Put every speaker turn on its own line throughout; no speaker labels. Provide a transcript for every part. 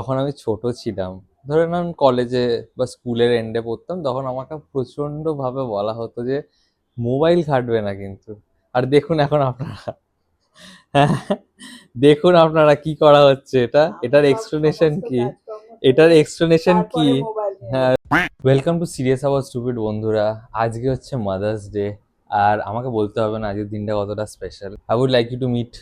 যখন আমি ছোট ছিলাম, ধরে নেন কলেজে বা স্কুলের এন্ডে পড়তাম, তখন আমাকে প্রচন্ড ভাবে বলা হতো যে মোবাইল ঘাটবে না কিন্তু। আর দেখুন এখন আপনারা, হ্যাঁ, দেখুন আপনারা কি করা হচ্ছে। এটার এক্সপ্লেনেশন কি? এটার এক্সপ্লেনেশন কি? হ্যাঁ, welcome to serious our stupid বন্ধুরা। আজকে হচ্ছে মাদার্স ডে। আর আমাকে বলতে হবে না আজকের দিনটা কতটা special. I would like you to meet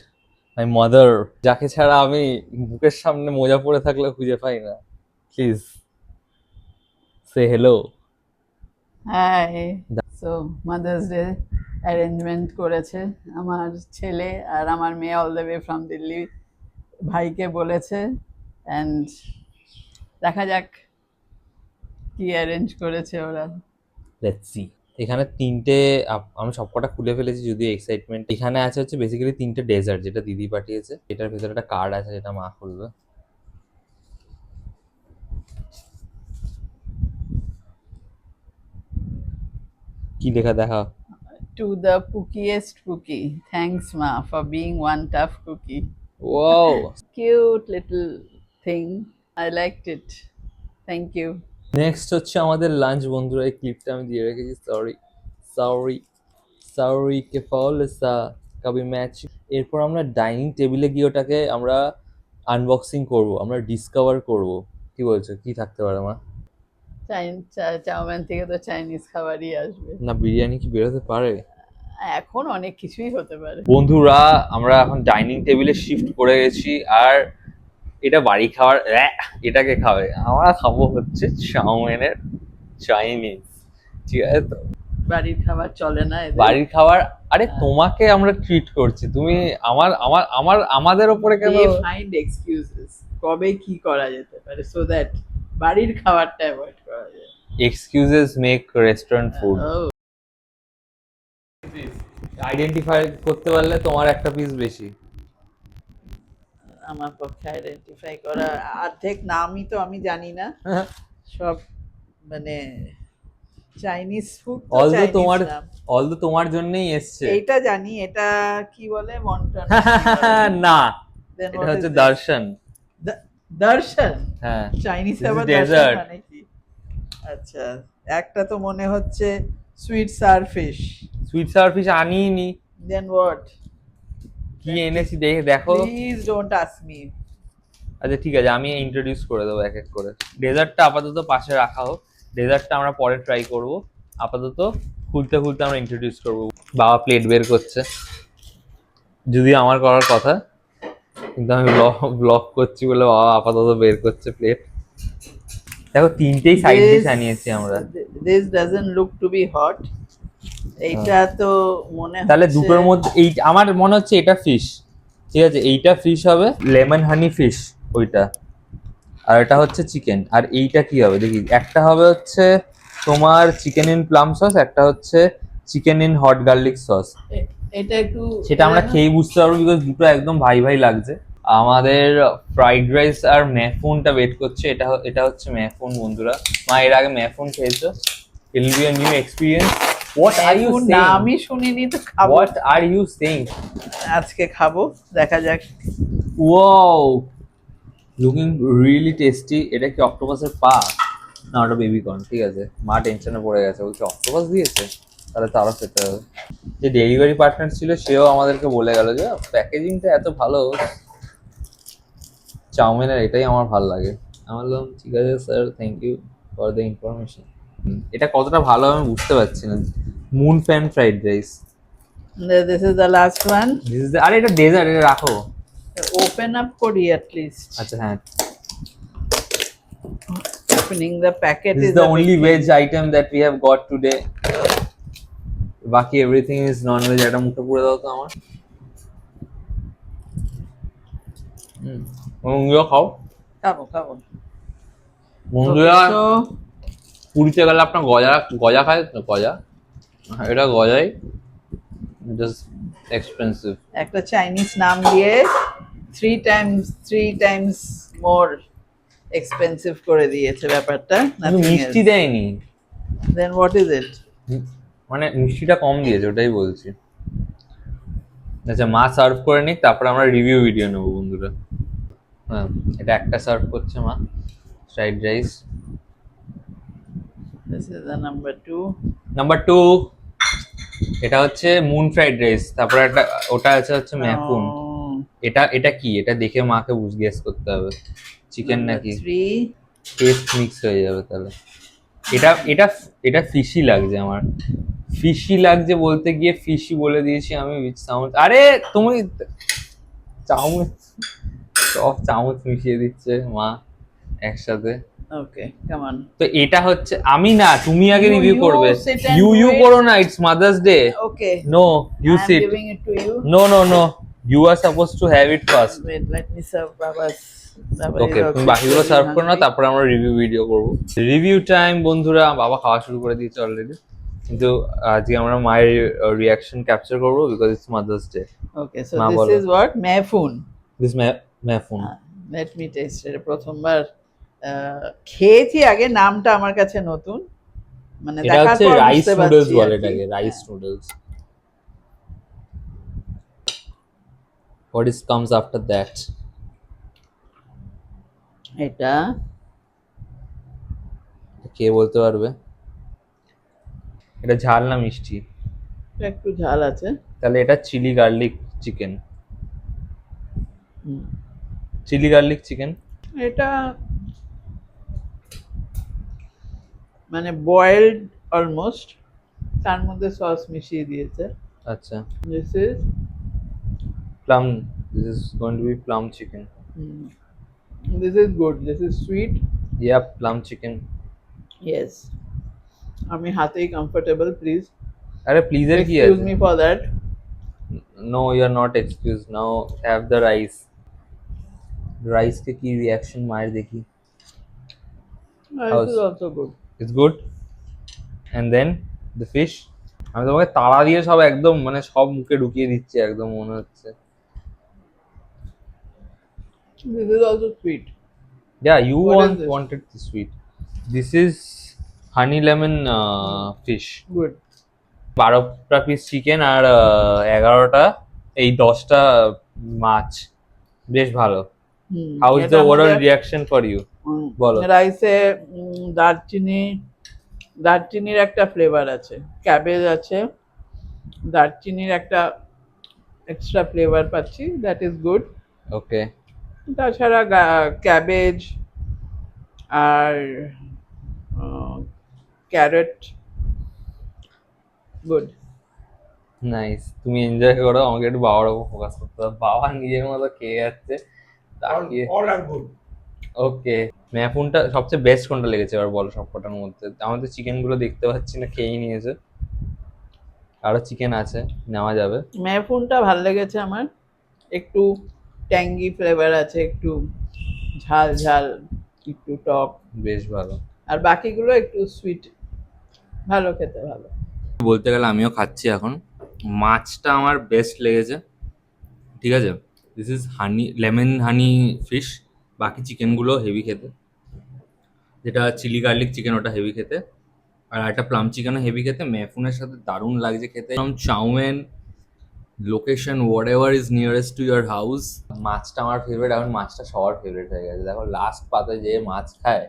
my mother, যাকে ছাড়া আমি বুকের সামনে মোজা পরে থাকলেও খুঁজে পাই না। Please say hello.
Hi. So mother's day arrangement করেছে আমার ছেলে আর আমার মেয়ে all the way from Delhi. ভাইকে বলেছে অ্যান্ড দেখা যাক কি অ্যারেঞ্জ করেছে ওরা।
Let's see. এখানে আমি সবকটা খুলে ফেলেছি, যদি এক্সাইটমেন্ট। এখানে আছে হচ্ছে বেসিক্যালি তিনটে ডেজার্ট, যেটা দিদি পাঠিয়েছে। এটার ভেতরে একটা কার্ড আছে, যেটা মা খুলবে। কি লেখা দেখা?
To the pookiest pooki, thanks মা for being one tough cookie.
Wow.
Cute little thing, I liked it, thank you.
Next হচ্ছে আমাদের লাঞ্চ বন্ধুরা। এই ক্লিপটা আমি দিয়ে রেখেছি। সরি সরি সরি কে ফলসা কবি ম্যাচ। এরপর আমরা ডাইনিং টেবিলে গিয়ে ওটাকে আমরা আনবক্সিং করব, আমরা ডিসকভার করব। কি বলছো, কি থাকতে পারে মা?
চাউমিন থেকে তো চাইনিজ খাবারই আসবে।
না, বিরিয়ানি কি বেরোতে পারে?
এখন অনেক কিছুই হতে পারে।
বন্ধুরা, আমরা এখন ডাইনিং টেবিলে শিফট করে গেছি। আর এটা বাড়ি খাওয়ার এটাকে খাবে, আমরা খাবো হচ্ছে চাউমিনের চাইনিজ। ঠিক আছে তো?
বাড়ির খাবার চলে না এদের।
বাড়ির খাবার। আরে তোমাকে আমরা ট্রিট করছি, তুমি আমার আমার আমার আমাদের ওপরে কেন?
দে ফাইন্ড এক্সকিউজেস কবে কি করা যেতে পারে সো দ্যাট বাড়ির খাবারটা অ্যাভয়েড করা যায়।
Excuses make restaurant food.
ও,
আইডেন্টিফাই করতে পারলে তোমার একটা পিস বেশি।
আমার পক্ষে আইডেন্টিফাই করা অর্ধেক নামই তো আমি জানি না সব, মানে চাইনিজ ফুড তো
অলদো
চাইনিজ
তোমার
নাম।
অলদো তোমার জন্যই এসছে।
এইটা জানি, এটা কি বলে মন্টন?
না,
দেন
এটা
হোয়াট ইজ
হচ্ছে
দিস?
দর্শন।
দর্শন?
হ্যাঁ,
চাইনিজ
দিস ইজ
আবার দর্শন
ডেজার্ট।
মানে কি? আচ্ছা, একটা তো মনে হচ্ছে সুইট সার ফিশ।
সুইট সাওয়ার ফিশ আনিনি।
দেন হোয়াট?
কি এনেছি দেখে দেখো।
Please don't ask me.
আচ্ছা ঠিক আছে, আমি ইন্ট্রোডিউস করে দেবো এক এক করে। ডেজার্টটা আপাতত পাশে রাখা হোক, ডেজার্টটা আমরা পরে ট্রাই করব। আপাতত খুলতে খুলতে আমরা ইন্ট্রোডিউস করব। বাবা প্লেট বের করছে, যদি আমার করার কথা, কিন্তু আমি ব্লগ করছি বলে বাবা আপাতত বের করছে প্লেট। দেখো, তিনটেই সাইড ডিশ আনিয়েছি আমরা।
This doesn't look to be hot. এইটা তো মনে
তাহলে
হচ্ছে
দুটোর মধ্যে এই আমার মনে হচ্ছে এটা ফিশ। ঠিক আছে, এইটা ফিশ হবে, লেমন হানি ফিশ ওইটা। আর এটা হচ্ছে চিকেন। আর এইটা কি হবে দেখি। একটা হবে হচ্ছে তোমার চিকেন ইন প্লাম সস, একটা হচ্ছে chicken in hot garlic sauce.
এটা একটু
সেটা আমরা খেয়ে বুঝতে পারবো, বিকজ দুটো একদম ভাই ভাই লাগছে। আমাদের ফ্রাইড রাইস আর ম্যাফুনটা ওয়েট করছে। এটা হচ্ছে ম্যাফুন বন্ধুরা। মা, এর আগে ম্যাফুন খেয়েছো? It will be a new experience. What are you
এখন
সেইং?
নামই শুনিনি তো খাবো।
What are you saying?
আজকে খাবো, দেখা যাক।
Wow, looking really tasty. এটা কি অক্টোপাসের পা? না, ওটা বেবিকর্ন। ঠিক আছে, মা টেনশনে পড়ে গেছে, বলছে অক্টোপাস দিয়েছে, তাহলে তারও খেতে হবে। যে ডেলিভারি পার্টনার ছিল সেও আমাদেরকে বলে গেল যে প্যাকেজিংটা এত ভালো চাউমিনের, এটাই আমার ভালো লাগে। আমার বললাম ঠিক আছে sir, thank you for the information. এটা কতটা ভালো আমি বুঝতে পারছি না। Moon pan fried rice.
This is the last one.
আরে এটা ডেজার্ট, এটা রাখো।
ওপেন আপ করি at least.
আচ্ছা হ্যাঁ,
Opening the packet
this is
is
the
a
only
big
veg
thing.
item that we have got today. বাকি everything is non veg. একটা মুখে পুরো দাও তো আমার। বন্ধুরা খাও।
খাবো খাবো।
বন্ধুরা,
Okay, so
পুরীতে গেলে আপনার গজা গজা খায় তো? গজা, এটা গজাই জাস্ট এক্সপেন্সিভ।
একটা চাইনিজ নাম দিয়ে three times more এক্সপেন্সিভ করে দিয়েছে ব্যাপারটা।
কিন্তু
Nothing
মিষ্টি
else.
দেয়নি।
Then what is it?
মানে মিষ্টিটা কম দিয়েছে, ওটাই বলছি। আচ্ছা, মা সার্ভ করে নিক, তারপর আমরা রিভিউ ভিডিও নেবো বন্ধুরা। হ্যাঁ, এটা একটা সার্ভ করছে মা, fried rice.
This is the number 2.
Number two, এটা হচ্ছে মুন ফ্রাইড রাইস। তারপরে একটা ওটা আছে হচ্ছে ম্যাফুন।
Oh,
এটা এটা কি, এটা দেখে মাকে গেস করতে হবে চিকেন
number
নাকি।
3.
টেস্ট মিক্স হয়ে যাবে তাহলে। এটা এটা এটা ফিশি লাগছে আমার, ফিশি লাগছে বলতে গিয়ে ফিশি বলে দিয়েছি আমি। উইথ সাউন্ড, আরে তুমি চামচ, সব চামচ মিশিয়ে দিচ্ছে মা একসাথে।
Okay, come on.
তো এটা হচ্ছে, আমি না, তুমি আগে
You-
রিভিউ
you
করবে।
sit and
you
do it.
করো না, it's mother's day.
Okay.
No, you
I'm
sit.
giving it to you.
No no no, you are suppose to have it first.
Wait, let me serve Baba's. Baba
okay,
is
তুমি
also
বাকিগুলো
very
সার্ভ করো না,
hungry.
তারপরে আমরা review video করবো। Review time বন্ধুরা। বাবা খাওয়া শুরু করে দিয়েছে অলরেডি, কিন্তু আজকে আমরা মায়ের রিয়াকশন ক্যাপচার করবো because it's mother's day.
Okay, so
Ma
this
bolo.
is what? Mehfun.
This ম্যাফুন।
Let me taste it. প্রথমবার খেয়েছি আগে, নামটা আমার কাছে নতুন, মানে
এটা
দেখার
হচ্ছে
পর
রাইস
বুঝতে
নুডলস
পারছি
বলে
আর কি।
এটাকে, রাইস
হ্যাঁ।
Noodles. What is comes after that?
এটা
কে বলতে পারবে? এটা ঝাল না মিষ্টি?
একটু ঝাল আছে।
তাহলে এটা চিলি গার্লিক চিকেন।
হুম।
Chilli garlic chicken.
এটা মানে বয়েলড অলমোস্ট, তার মধ্যে সস মিশিয়ে দিয়েছে।
আচ্ছা,
this is
plum, this is going to be plum chicken.
Good, this is sweet.
Yeah, plum chicken.
Yes, আমি হাতেই কমফোর্টেবল, প্লিজ
আরে প্লিজের কি
এক্সকিউজ
আছে?
Me for that.
No, you are not excuse. Now have the rice. Rice কে কি reaction মায়ের দেখি।
This is also good.
It's good. And then the fish. আমি তোমাকে তাড়া দিয়ে সব একদম মানে সব মুখে ঢুকিয়ে দিচ্ছি একদম মনে হচ্ছে।
This is also sweet.
Yeah, you
What is this?
wanted the sweet. This is honey lemon fish.
Good.
12টা পিস চিকেন আর 11টা, এই 10টা মাছ। বেশ ভালো। How is the overall reaction for you? বলো।
রাইসে দারচিনির একটা ফ্লেভার আছে, ক্যাবেজ আছে, দারচিনির একটা এক্সট্রা ফ্লেভার পাচ্ছি, দ্যাট ইজ গুড।
ওকে,
তাছাড়া ক্যাবেজ আর ক্যারেট, গুড।
নাইস। তুমি এনজয় করো, আমাকে একটু বাবার উপর ফোকাস করতে হবে। বাবা নিজের মতো খেয়ে যাচ্ছে তাকিয়ে।
all are good.
ওকে, ম্যাফুনটা সবচেয়ে বেস্ট কোনটা লেগেছে এবার বলো সবকটার মধ্যে? আমাদের চিকেন গুলো দেখতে পাচ্ছি না, খেয়েই নিয়েছে। আরো চিকেন আছে, নেওয়া যাবে।
মেহফুনটা ভাল লেগেছে আমার, একটু ট্যাঙ্গি ফ্লেভার আছে, একটু ঝাল ঝাল, একটু টক,
বেশ ভালো।
আর বাকিগুলো একটু সুইট, ভালো, খেতে ভালো।
বলতে গেলে আমিও খাচ্ছি এখন। মাছটা আমার বেস্ট লেগেছে, ঠিক আছে। This is lemon honey fish. বাকি চিকেনগুলো হেভি খেতে, যেটা চিলি গার্লিক চিকেন ওটা হেভি খেতে, আর একটা প্লাম চিকেনও হেভি খেতে। মেফুনের সাথে দারুণ লাগছে খেতে। Chow mein, location whatever is nearest to your house. মাছটা আমার ফেভারিট, এখন মাছটা সবার ফেভারিট হয়ে গেছে। দেখো লাস্ট পাতে যে মাছ খায়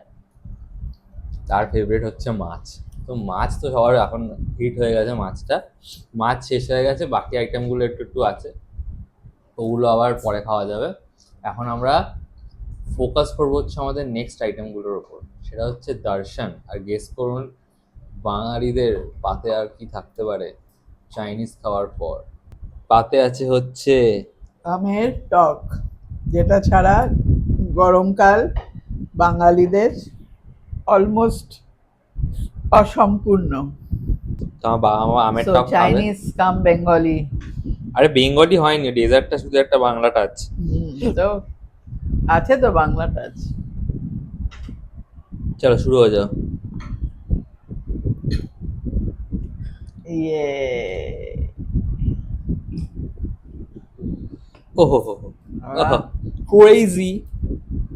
তার ফেভারিট হচ্ছে মাছ। তো মাছ তো সবার এখন হিট হয়ে গেছে মাছটা। মাছ শেষ হয়ে গেছে, বাকি আইটেমগুলো একটু একটু আছে, ওগুলো আবার পরে খাওয়া যাবে। এখন আমরা ফোকাস করবো হচ্ছে আমাদের নেক্সট আইটেমগুলোর ওপর, সেটা হচ্ছে দর্শন। আর গেস করুন বাঙালিদের পাতে আর কি থাকতে পারে চাইনিজ খাওয়ার পর। পাতে আছে হচ্ছে
আমের টক, যেটা ছাড়া গরমকাল বাঙালিদের অলমোস্ট অসম্পূর্ণ।
তোমার বাবা মা আমের
সো
টক খাবে।
চাইনিজ কাম বেঙ্গলি।
আরে বেঙ্গলি হয়নি, ডেজার্টটা শুধু একটা বাংলা টাচ।
তো আছে তো বাংলা টাচ।
চলো শুরু হয়ে যাও।
ইয়ে,
ওহো হো হো, crazy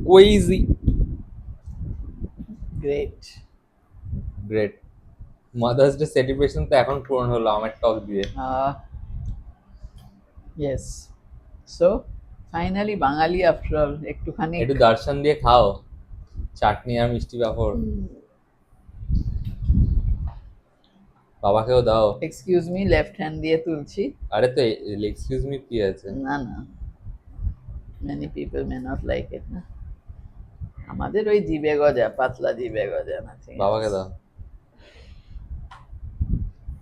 crazy.
Great.
Great. Mother's day celebration তো এখন পূরণ হলো আমের টক দিয়ে।
ইয়েস, সো ফাইনালি বাঙালি আফটার অল একটুখানি
একটু দর্শন দিয়ে খাও, চাটনি আর মিষ্টি পাঁপড়। বাবাকেও দাও।
এক্সকিউজ মি, লেফট হ্যান্ড দিয়ে তুলছি।
আরে তো এক্সকিউজ মি কি আছে?
না না, many people may not like it না। আমাদের ওই জিবে গজা, পাতলা জিবে গজা না।
বাবাকে দাও।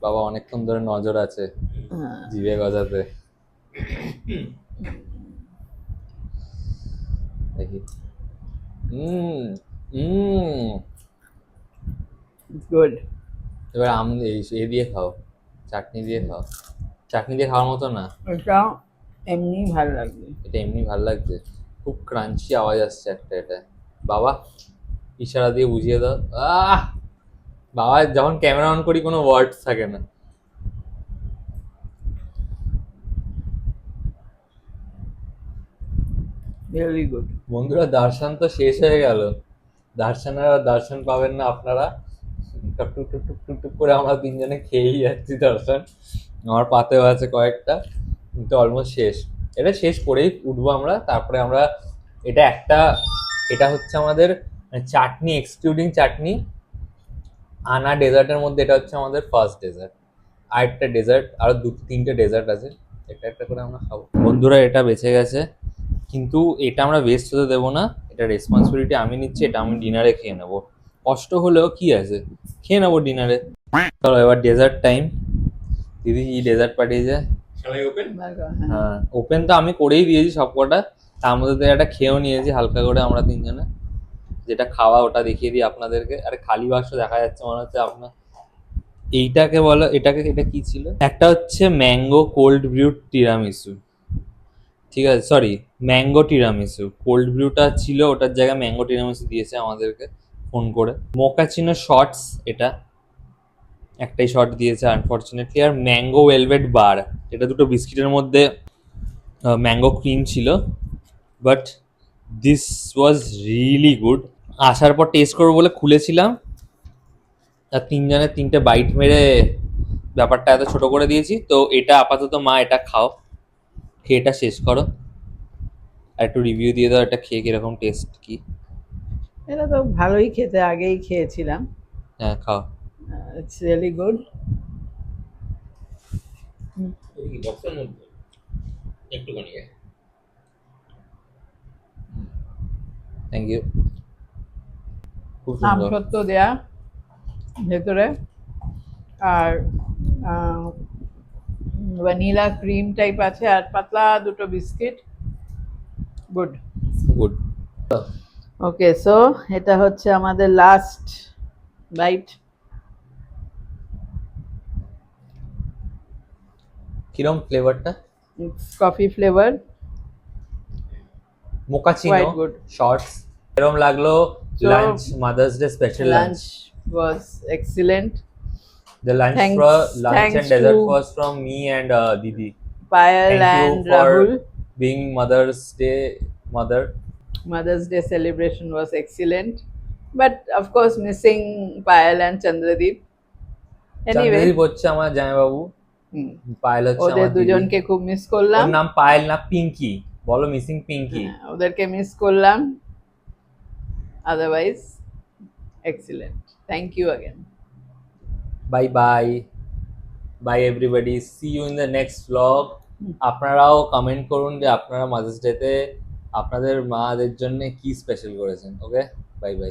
বাবা অনেকক্ষণ ধরে নজর আছে
হ্যাঁ,
জিভে গজাতে। দেখি।
গুড।
এবার এ দিয়ে খাও, চাটনি দিয়ে খাও। চাটনি দিয়ে খাওয়ার মতো না,
এটা এমনি ভালো লাগবে।
এটা এমনি ভালো লাগছে। খুব ক্রাঞ্চি আওয়াজ আসছে একটা এটা। বাবা ইশারা দিয়ে বুঝিয়ে দাও। বাবা যখন ক্যামেরা অন করি কোনো ওয়ার্ডস থাকে না।
Really good.
বন্ধুরা দর্শন তো শেষ হয়ে গেল, দর্শনের আর দর্শন পাবেন না আপনারা। টুক টুক টুক টুক টুক টুক করে আমরা তিনজনে খেয়েই যাচ্ছি দর্শন। আমার পাতেও আছে কয়েকটা, কিন্তু অলমোস্ট শেষ। এটা শেষ করেই উঠবো আমরা, তারপরে আমরা এটা হচ্ছে আমাদের চাটনি, এক্সক্লুডিং চাটনি আনা ডেজার্টের মধ্যে এটা হচ্ছে আমাদের ফার্স্ট ডেজার্ট। আর একটা ডেজার্ট, আরো তিনটে ডেজার্ট আছে, একটা একটা করে আমরা খাবো। বন্ধুরা এটা বেঁচে গেছে, কিন্তু এটা আমরা ওয়েস্ট হতে দেবো না। এটা রেসপন্সিবিলিটি আমি নিচ্ছি, এটা আমি ডিনারে খেয়ে নেবো। কষ্ট হলেও কি আছে, খেয়ে নেবো ডিনারে। চলো এবার ডেজার্ট টাইম। দিদি কি ডেজার্ট পাঠিয়েছে? হ্যাঁ, ওপেন তো আমি করেই দিয়েছি সব কটা, তার মধ্যে থেকে একটা খেয়েও নিয়েছি হালকা করে আমরা তিনজনে। যেটা খাওয়া ওটা দেখিয়ে দিই আপনাদেরকে। আরে খালি বাক্স দেখা যাচ্ছে মনে হচ্ছে আপনার। এইটাকে বলো, এটা কি ছিল? একটা হচ্ছে ম্যাঙ্গো কোল্ড ব্রিউ টিরামিসু, ঠিক আছে, সরি ম্যাঙ্গো টিরামিসু। কোল্ড ব্রিউটা ছিল, ওটার জায়গায় ম্যাঙ্গো টিরামিসু দিয়েছে আমাদেরকে ফোন করে। মোকাচিনো শর্টস, এটা একটাই শর্ট দিয়েছে আনফরচুনেটলি। আর ম্যাঙ্গো ওয়েলভেট বার, এটা দুটো বিস্কিটের মধ্যে ম্যাঙ্গো ক্রিম ছিল, but this was really good. আসার পর টেস্ট করবো বলে খুলেছিলাম, আর তিনজনের তিনটে বাইট মেরে ব্যাপারটা এত ছোট করে দিয়েছি। তো এটা আপাতত মা এটা খাও, খেয়ে এটা শেষ করো, আর একটু রিভিউ দিয়ে দাও এটা খেয়ে কিরকম টেস্ট কি।
এটা তো ভালোই খেতে, আগেই খেয়েছিলাম।
হ্যাঁ খাও।
It's really good.
Thank you. খুব
আম
সুন্দর।
সত্য দেয়া ভেতরে, আর ভ্যানিলা ক্রিম টাইপ আছে, আর পাতলা দুটো biscuit. Good.
Good.
Okay, so এটা হচ্ছে আমাদের লাস্ট বাইট।
কিরম ফ্লেভারটা?
Coffee flavour,
mochaccino
Quite good.
শর্টস। এরকম লাগলো
So,
lunch, mother's day special lunch.
lunch was excellent.
The lunch
Thanks
and dessert
to
was from me and Didi.
Payal
Thank you
and
for
Rahul.
being Mother's Day mother.
Mother's Day celebration was excellent, but of course missing Payal and Chandradeep. Anyway,
Chandradip হচ্ছে আমার জামাইবাবু, পায়েল হচ্ছে
ওদের
আমার দিদি।
দুজনকে খুব miss করলাম।
ওর নাম পায়েল না পিঙ্কি, বলো মিসিং পিঙ্কি।
ওদেরকে মিস করলাম। Otherwise excellent. Thank you again.
Bye bye bye everybody, see you in the next blog. আপনারাও কমেন্ট করুন যে আপনারা মাদার্স ডেতে আপনাদের মাদের জন্য কি স্পেশাল করেছেন। ওকে, বাই বাই।